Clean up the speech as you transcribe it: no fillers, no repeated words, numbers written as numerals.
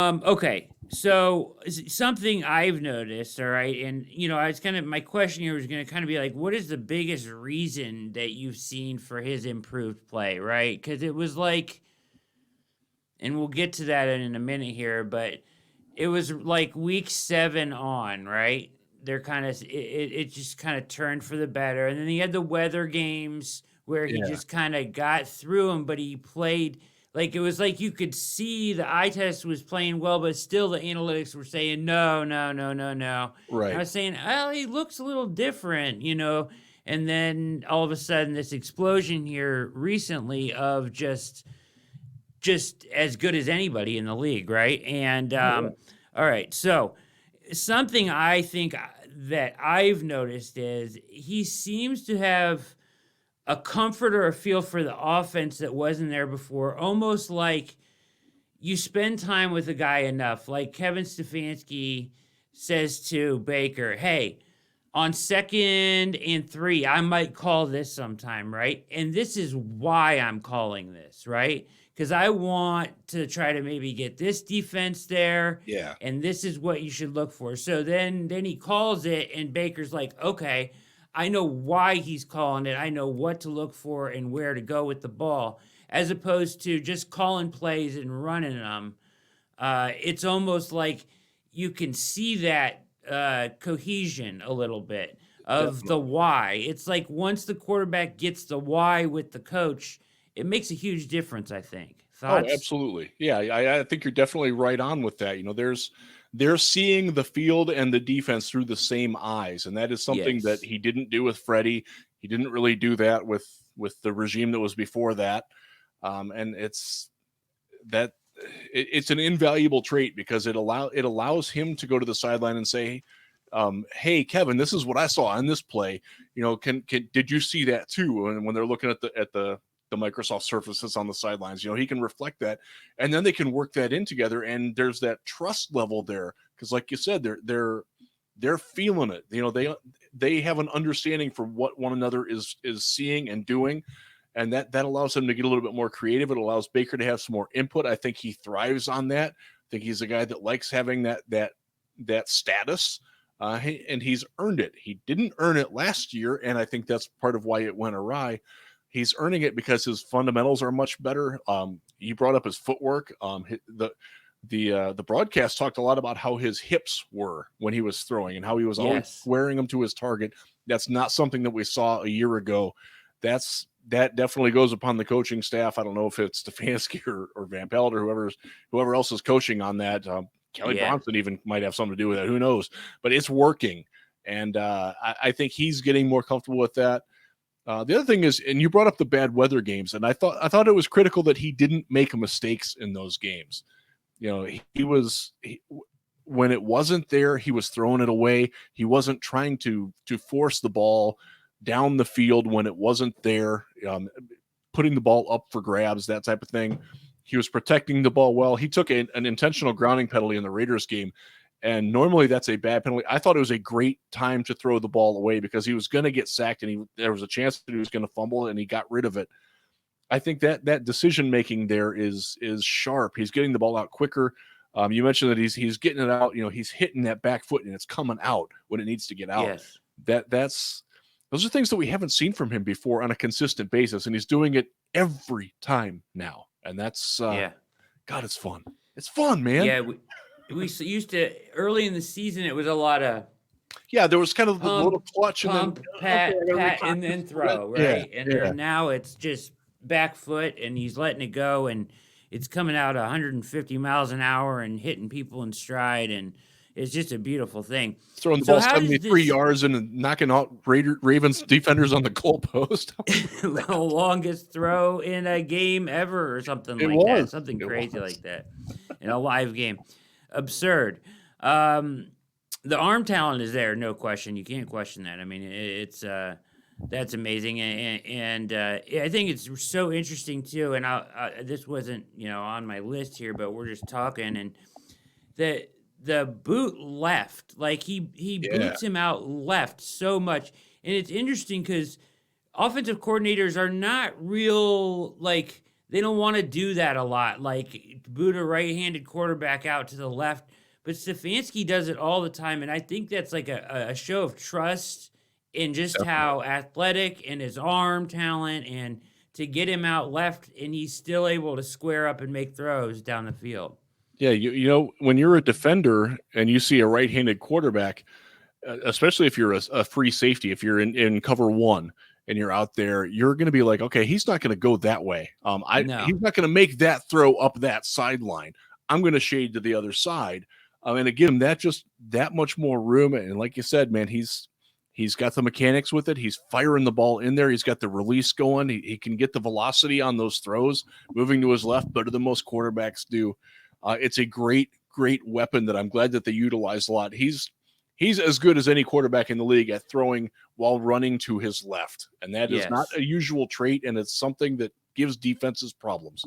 Okay. So something I've noticed, all right, and I was my question here was going to kind of be like, what is the biggest reason that you've seen for his improved play, right? Because it was like, and we'll get to that in a minute here, but it was like week 7 on, right? They're kind of it just kind of turned for the better, and then he had the weather games where he Yeah. just kind of got through them, but he played like it was like you could see the eye test was playing well, but still the analytics were saying no, no, no, no, no. And I Right. was saying, oh, he looks a little different. And then all of a sudden, this explosion here recently of just as good as anybody in the league, right? And Oh yeah. all right, so something I think that I've noticed is he seems to have a comfort or a feel for the offense that wasn't there before, almost like you spend time with a guy enough. Like Kevin Stefanski says to Baker, hey, on 2nd and 3, I might call this sometime, right? And this is why I'm calling this, right? Because I want to try to maybe get this defense there, Yeah. and this is what you should look for. So then he calls it, and Baker's like, okay, I know why he's calling it. I know what to look for and where to go with the ball, as opposed to just calling plays and running them. It's almost like you can see that cohesion a little bit of the Definitely. why. It's like once the quarterback gets the why with the coach, it makes a huge difference, I think. Oh, Thoughts? absolutely. Yeah, I think you're definitely right on with that. They're seeing the field and the defense through the same eyes, and that is something that Yes. he didn't do with Freddie. He didn't really do that with the regime that was before that. And it's an invaluable trait because it allows him to go to the sideline and say, "Hey, Kevin, this is what I saw on this play. Can did you see that too?" And when they're looking at the Microsoft Surface that's on the sidelines, he can reflect that, and then they can work that in together. And there's that trust level there because, like you said, they're feeling it. They have an understanding for what one another is seeing and doing, and that allows him to get a little bit more creative. It allows Baker to have some more input. I think he thrives on that. I think he's a guy that likes having that status, and he's earned it. He didn't earn it last year, and I think that's part of why it went awry. He's earning it because his fundamentals are much better. You brought up his footwork. The broadcast talked a lot about how his hips were when he was throwing and how he was always Yes. squaring them to his target. That's not something that we saw a year ago. That definitely goes upon the coaching staff. I don't know if it's Stefanski or Van Pelt or whoever else is coaching on that. Kelly Yeah. Bronson even might have something to do with it. Who knows? But it's working, and I think he's getting more comfortable with that. The other thing is, and you brought up the bad weather games, and I thought it was critical that he didn't make mistakes in those games. When it wasn't there, he was throwing it away. He wasn't trying to force the ball down the field when it wasn't there, putting the ball up for grabs, that type of thing. He was protecting the ball well. He took an intentional grounding penalty in the Raiders game, and normally that's a bad penalty. I thought it was a great time to throw the ball away because he was going to get sacked, and there was a chance that he was going to fumble, and he got rid of it. I think that decision making there is sharp. He's getting the ball out quicker. You mentioned that he's getting it out. He's hitting that back foot and it's coming out when it needs to get out. Yes. That's those are things that we haven't seen from him before on a consistent basis, and he's doing it every time now. And that's Yeah. God, it's fun. It's fun, man. Yeah. We used to early in the season. It was a lot of Yeah, there was kind of the little pump, clutch, and then pump, okay, I pat, got to pat, recock and this then for that. throw, Yeah, right? And yeah. then now it's just back foot, and he's letting it go, and it's coming out 150 miles an hour and hitting people in stride, and it's just a beautiful thing. Throwing the So ball how does 73 this yards and knocking out Ravens defenders on the goalpost. How cool is the that? longest throw in a game ever, or something It like that? was. Something It crazy was. like that in a live game. Absurd. Um, the arm talent is there, no question. You can't question that. I mean, it's that's amazing, and I think it's so interesting too. And this wasn't on my list here, but we're just talking, and the the boot left, like he Yeah. boots him out left so much, and it's interesting because offensive coordinators are not real like they don't want to do that a lot, like boot a right-handed quarterback out to the left. But Stefanski does it all the time, and I think that's like a show of trust in just Definitely. how athletic and his arm talent, and to get him out left, and he's still able to square up and make throws down the field. Yeah, you know, when you're a defender and you see a right-handed quarterback, especially if you're a free safety, if you're in cover one and you're out there, you're going to be like, okay, he's not going to go that way. No. He's not going to make that throw up that sideline. I'm going to shade to the other side, and to give him that just that much more room. And like you said, man, he's got the mechanics with it. He's firing the ball in there. He's got the release going. He can get the velocity on those throws, moving to his left better than most quarterbacks do. It's a great weapon that I'm glad that they utilize a lot. He's as good as any quarterback in the league at throwing while running to his left. And that is not Yes. a usual trait, and it's something that gives defenses problems.